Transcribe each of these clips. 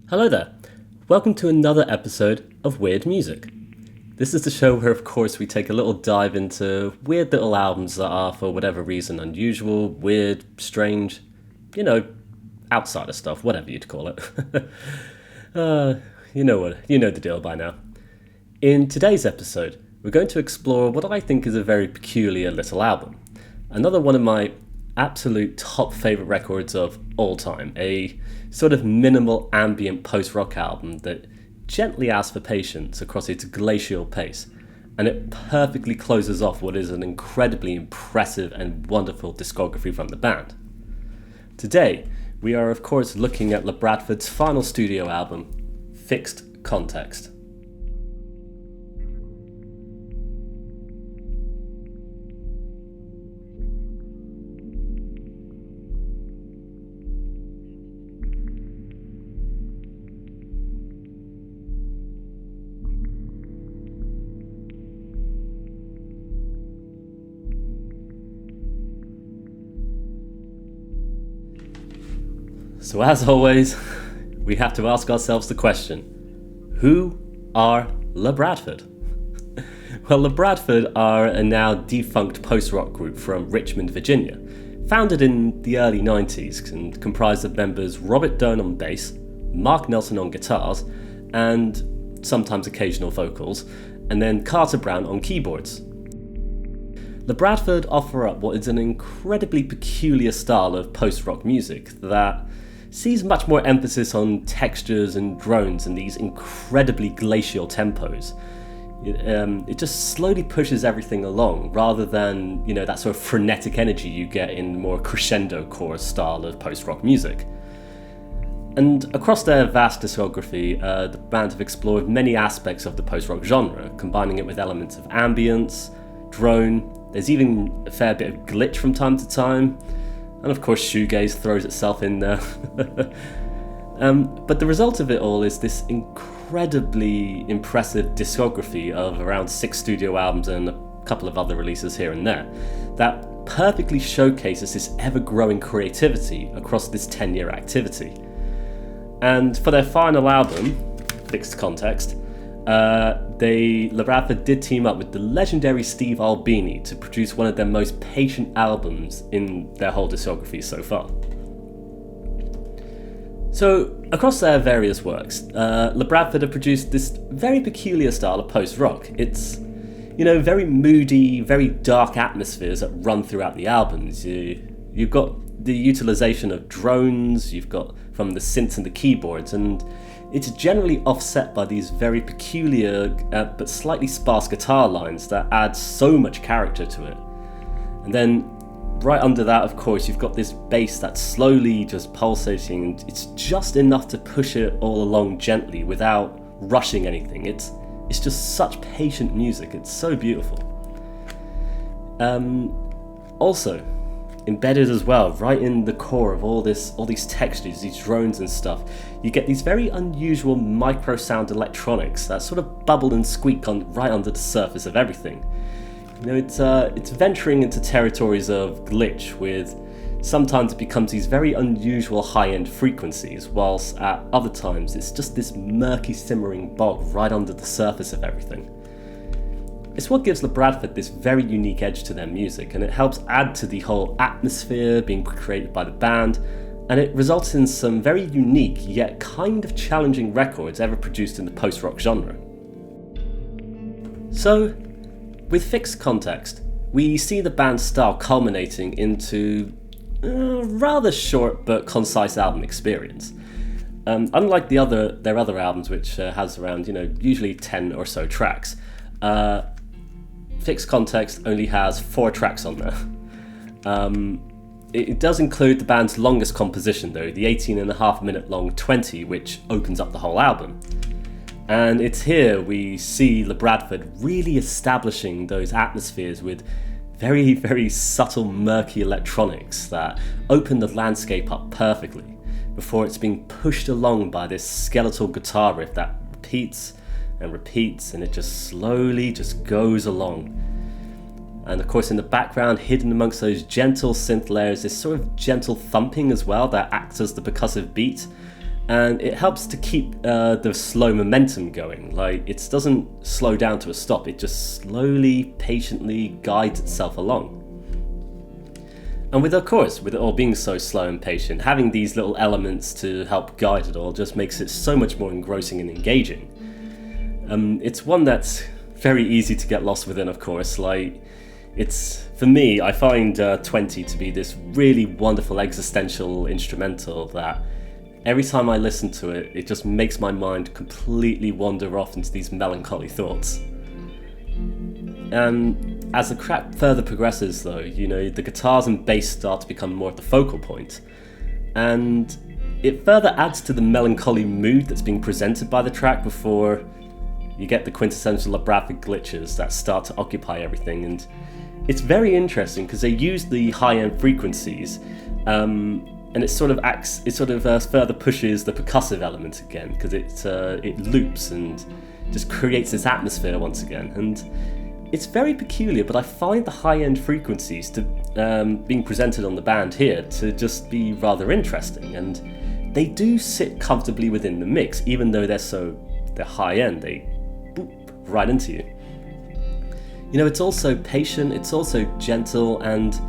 Hello there. Welcome to another episode of Weird Music. This is the show where, of course, we take a little dive into weird little albums that are, for whatever reason, unusual, weird, strange, outsider stuff, whatever you'd call it. You know the deal by now. In today's episode, we're going to explore what I think is a very peculiar little album. Another one of my absolute top favourite records of all time, a sort of minimal ambient post-rock album that gently asks for patience across its glacial pace, and it perfectly closes off what is an incredibly impressive and wonderful discography from the band. Today, we are of course looking at Labradford's final studio album, Fixed Context. So as always, we have to ask ourselves the question, who are Labradford? Well, Labradford are a now defunct post-rock group from Richmond, Virginia, founded in the early 90s and comprised of members Robert Doan on bass, Mark Nelson on guitars, and sometimes occasional vocals, and then Carter Brown on keyboards. Labradford offer up what is an incredibly peculiar style of post-rock music that sees much more emphasis on textures and drones and these incredibly glacial tempos. It just slowly pushes everything along rather than, that sort of frenetic energy you get in more crescendo chorus style of post-rock music. And across their vast discography, the band have explored many aspects of the post-rock genre, combining it with elements of ambience, drone, there's even a fair bit of glitch from time to time, and of course shoegaze throws itself in there. But the result of it all is this incredibly impressive discography of around 6 studio albums and a couple of other releases here and there that perfectly showcases this ever-growing creativity across this 10-year activity. And for their final album, Fixed Context, Labradford did team up with the legendary Steve Albini to produce one of their most patient albums in their whole discography so far. So, across their various works, Labradford have produced this very peculiar style of post-rock. It's, very moody, very dark atmospheres that run throughout the albums. You've got the utilization of drones, you've got from the synths and the keyboards, and it's generally offset by these very peculiar but slightly sparse guitar lines that add so much character to it. And then right under that, of course, you've got this bass that's slowly just pulsating, and it's just enough to push it all along gently without rushing anything. It's just such patient music. It's so beautiful. Also, embedded as well, right in the core of all these textures, these drones and stuff, you get these very unusual micro sound electronics that sort of bubble and squeak right under the surface of everything. It's venturing into territories of glitch with sometimes it becomes these very unusual high-end frequencies, whilst at other times it's just this murky simmering bog right under the surface of everything. It's what gives Labradford this very unique edge to their music, and it helps add to the whole atmosphere being created by the band, and it results in some very unique yet kind of challenging records ever produced in the post-rock genre. So, with Fixed Context, we see the band's style culminating into a rather short but concise album experience. Unlike their other albums, which has around usually 10 or so tracks, Fixed Context only has 4 tracks on there. It does include the band's longest composition though, the 18.5-minute long 20, which opens up the whole album. And it's here we see Labradford really establishing those atmospheres with very, very subtle murky electronics that open the landscape up perfectly before it's being pushed along by this skeletal guitar riff that repeats and repeats, and it just slowly just goes along. And of course in the background, hidden amongst those gentle synth layers, this sort of gentle thumping as well that acts as the percussive beat, and it helps to keep the slow momentum going. Like, it doesn't slow down to a stop, it just slowly, patiently guides itself along. And with it all being so slow and patient, having these little elements to help guide it all just makes it so much more engrossing and engaging. It's one that's very easy to get lost within, of course. Like, for me, I find 20 to be this really wonderful existential instrumental that every time I listen to it, it just makes my mind completely wander off into these melancholy thoughts. As the track further progresses though, the guitars and bass start to become more of the focal point, and it further adds to the melancholy mood that's being presented by the track before you get the quintessential Labradford glitches that start to occupy everything. And it's very interesting because they use the high-end frequencies, and it sort of further pushes the percussive element again, because it loops and just creates this atmosphere once again. And it's very peculiar, but I find the high-end frequencies being presented on the band here to just be rather interesting, and they do sit comfortably within the mix, even though they're high-end. They boop right into you. It's also patient, it's also gentle, and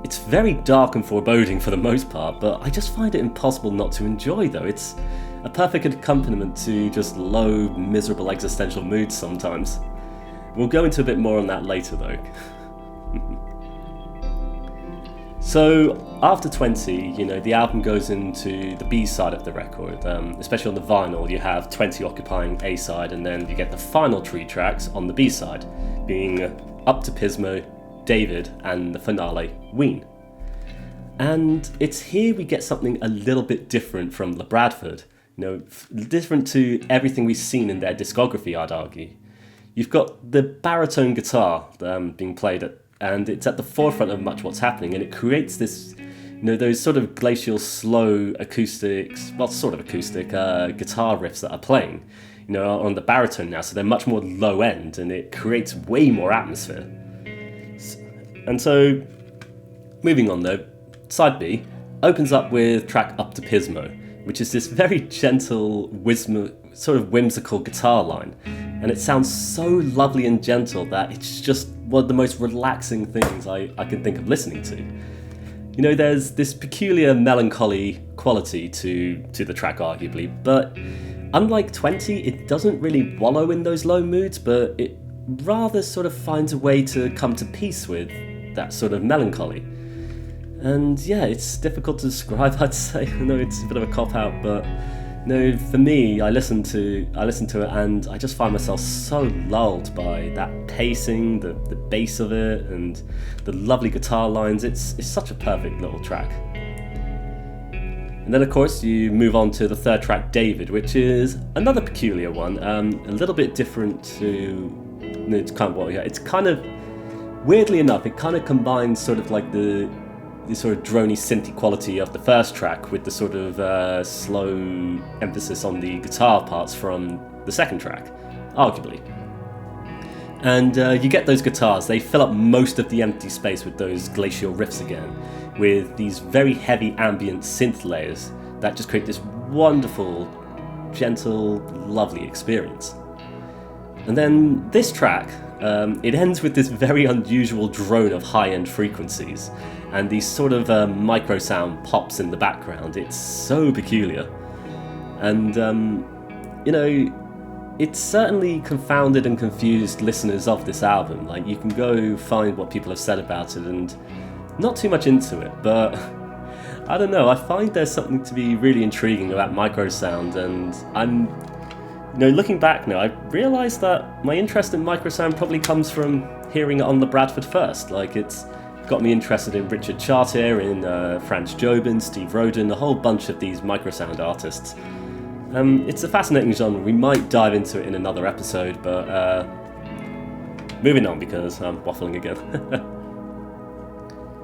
it's very dark and foreboding for the most part, but I just find it impossible not to enjoy, though. It's a perfect accompaniment to just low, miserable existential moods sometimes. We'll go into a bit more on that later, though. So, after 20, the album goes into the B-side of the record. Especially on the vinyl, you have 20 occupying A-side, and then you get the final 3 tracks on the B-side, being Up to Pismo, David, and the finale, Ween. And it's here we get something a little bit different from Labradford. Different to everything we've seen in their discography, I'd argue. You've got the baritone guitar being played and it's at the forefront of much what's happening, and it creates this, those sort of glacial, slow acoustics, acoustic guitar riffs that are playing, on the baritone now, so they're much more low end, and it creates way more atmosphere. And so, moving on though, side B opens up with track Up to Pismo, which is this very gentle, whimsical guitar line. And it sounds so lovely and gentle that it's just one of the most relaxing things I can think of listening to. There's this peculiar melancholy quality to the track, arguably, but unlike 20, it doesn't really wallow in those low moods, but it rather sort of finds a way to come to peace with that sort of melancholy. And yeah, it's difficult to describe, I'd say. I know it's a bit of a cop-out, but for me, I listen to it and I just find myself so lulled by that pacing, the bass of it, and the lovely guitar lines. It's such a perfect little track. And then of course you move on to the third track, David, which is another peculiar one, a little bit different to it's kind of weirdly enough, it kind of combines sort of like the sort of drony synthy quality of the first track with the sort of slow emphasis on the guitar parts from the second track, arguably. And you get those guitars, they fill up most of the empty space with those glacial riffs again, with these very heavy ambient synth layers that just create this wonderful, gentle, lovely experience. And then this track, it ends with this very unusual drone of high-end frequencies and these sort of micro sound pops in the background. It's so peculiar. And, it's certainly confounded and confused listeners of this album. Like, you can go find what people have said about it, and not too much into it, but I don't know, I find there's something to be really intriguing about micro sound, and I'm looking back now, I realised that my interest in micro sound probably comes from hearing it on Labradford first. Like, it's got me interested in Richard Chartier, in Franz Jobin, Steve Roden, a whole bunch of these micro sound artists. It's a fascinating genre. We might dive into it in another episode, but moving on because I'm waffling again.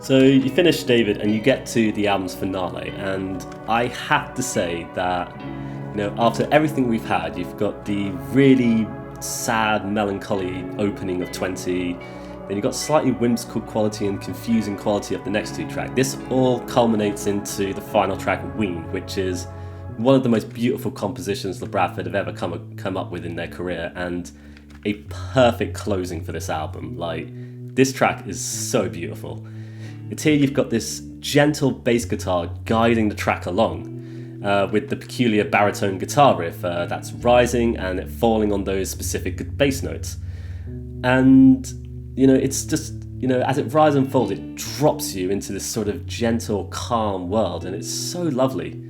So you finish David and you get to the album's finale, and I have to say that after everything we've had, you've got the really sad, melancholy opening of 20. Then you've got slightly whimsical quality and confusing quality of the next two tracks. This all culminates into the final track, Ween, which is one of the most beautiful compositions Labradford have ever come up with in their career, and a perfect closing for this album. Like, this track is so beautiful. It's here you've got this gentle bass guitar guiding the track along, with the peculiar baritone guitar riff that's rising and it falling on those specific bass notes. And it's just, as it rises and falls, it drops you into this sort of gentle, calm world, and it's so lovely.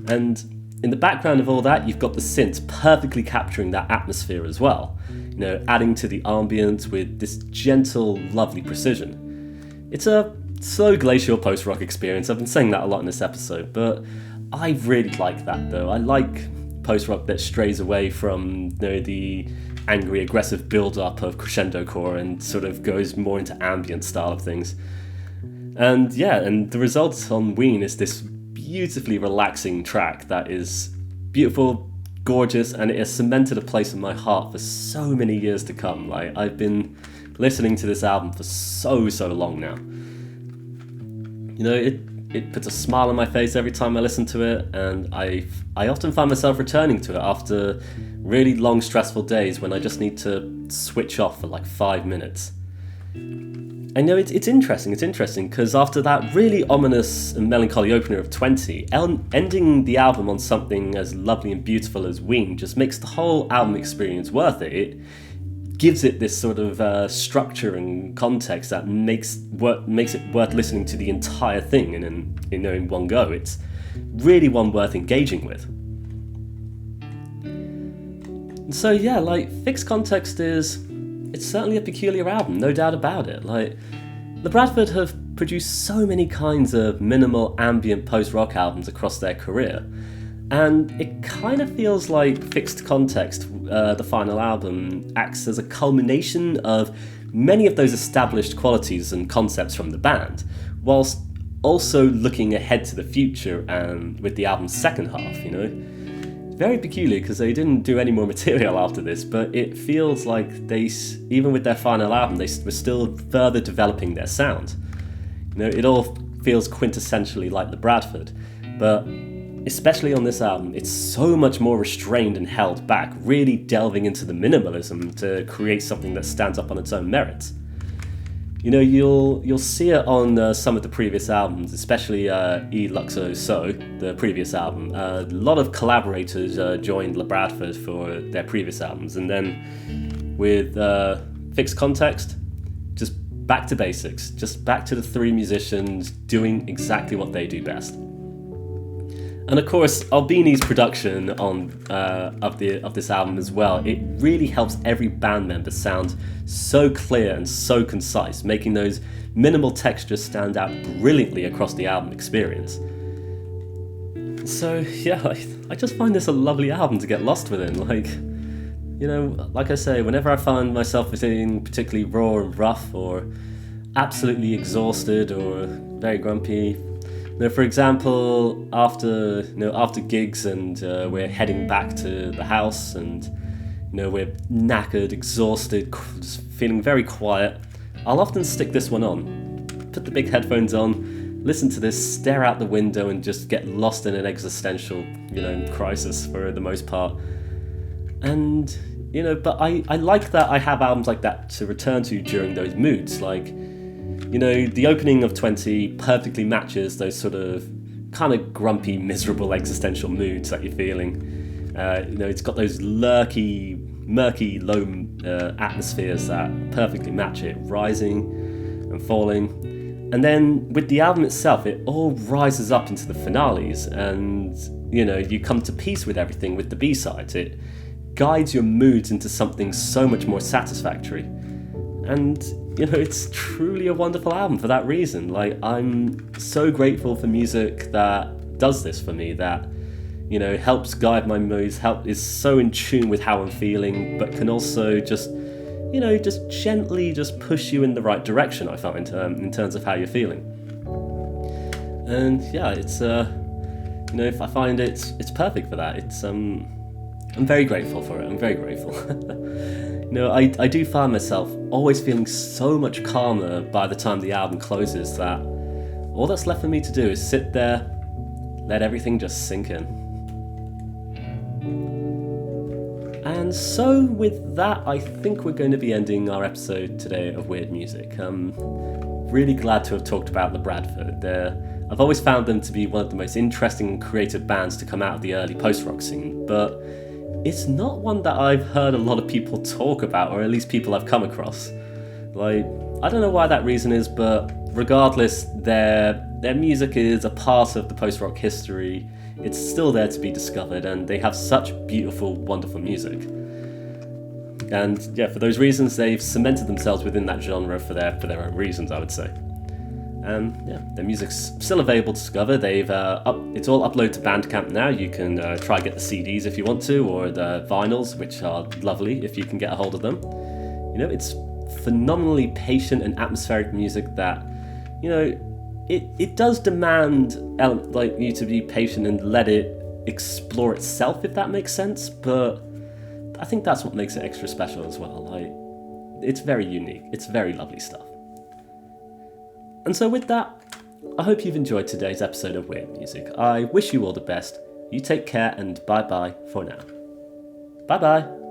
And in the background of all that, you've got the synths perfectly capturing that atmosphere as well, adding to the ambient with this gentle, lovely precision. It's a slow glacial post-rock experience. I've been saying that a lot in this episode, but I really like that though. I like post-rock that strays away from the angry, aggressive build-up of crescendo core and sort of goes more into ambient style of things. And the result on Ween is this beautifully relaxing track that is beautiful, gorgeous, and it has cemented a place in my heart for so many years to come. Like, I've been listening to this album for so long now. It puts a smile on my face every time I listen to it, and I often find myself returning to it after really long, stressful days when I just need to switch off for like 5 minutes. I know it's interesting because after that really ominous and melancholy opener of 20, ending the album on something as lovely and beautiful as Ween just makes the whole album experience worth it. It gives it this sort of structure and context that makes it worth listening to the entire thing in one go. It's really one worth engaging with. So yeah, like, Fixed Context it's certainly a peculiar album, no doubt about it. Like, Labradford have produced so many kinds of minimal ambient post-rock albums across their career, and it kind of feels like Fixed Context, the final album, acts as a culmination of many of those established qualities and concepts from the band, whilst also looking ahead to the future and with the album's second half, Very peculiar because they didn't do any more material after this, but it feels like even with their final album, they were still further developing their sound. It all feels quintessentially like Labradford, but especially on this album, it's so much more restrained and held back, really delving into the minimalism to create something that stands up on its own merits. You'll see it on some of the previous albums, especially E Luxo So, the previous album. A lot of collaborators joined Labradford for their previous albums, and then with Fixed Context, just back to basics, just back to the three musicians doing exactly what they do best. And of course, Albini's production of this album as well, it really helps every band member sound so clear and so concise, making those minimal textures stand out brilliantly across the album experience. So yeah, I just find this a lovely album to get lost within. Like I say, whenever I find myself feeling particularly raw and rough, or absolutely exhausted, or very grumpy, for example, after gigs and we're heading back to the house and we're knackered, exhausted, just feeling very quiet, I'll often stick this one on, put the big headphones on, listen to this, stare out the window, and just get lost in an existential crisis for the most part. And but I like that I have albums like that to return to during those moods. Like, the opening of 20 perfectly matches those sort of kind of grumpy, miserable existential moods that you're feeling. It's got those murky, low atmospheres that perfectly match it, rising and falling. And then with the album itself, it all rises up into the finales, and you come to peace with everything with the B-sides. It guides your moods into something so much more satisfactory. And it's truly a wonderful album for that reason. Like, I'm so grateful for music that does this for me, that helps guide my moods, is so in tune with how I'm feeling, but can also just gently just push you in the right direction, I find, in terms of how you're feeling. And yeah, it's I find it's perfect for that. It's I'm very grateful for it. I'm very grateful. I do find myself always feeling so much calmer by the time the album closes that all that's left for me to do is sit there, let everything just sink in. And so with that, I think we're going to be ending our episode today of Weird Music. I'm really glad to have talked about Labradford. I've always found them to be one of the most interesting and creative bands to come out of the early post-rock scene, but it's not one that I've heard a lot of people talk about, or at least people I've come across. I don't know why that reason is, but regardless, their music is a part of the post-rock history. It's still there to be discovered, and they have such beautiful, wonderful music. And yeah, for those reasons, they've cemented themselves within that genre for their own reasons, I would say. And yeah, their music's still available to discover. It's all uploaded to Bandcamp now. You can try get the CDs if you want to, or the vinyls, which are lovely if you can get a hold of them. It's phenomenally patient and atmospheric music that, it does demand you to be patient and let it explore itself, if that makes sense, but I think that's what makes it extra special as well. It's very unique. It's very lovely stuff. And so with that, I hope you've enjoyed today's episode of Weird Music. I wish you all the best. You take care, and bye-bye for now. Bye-bye.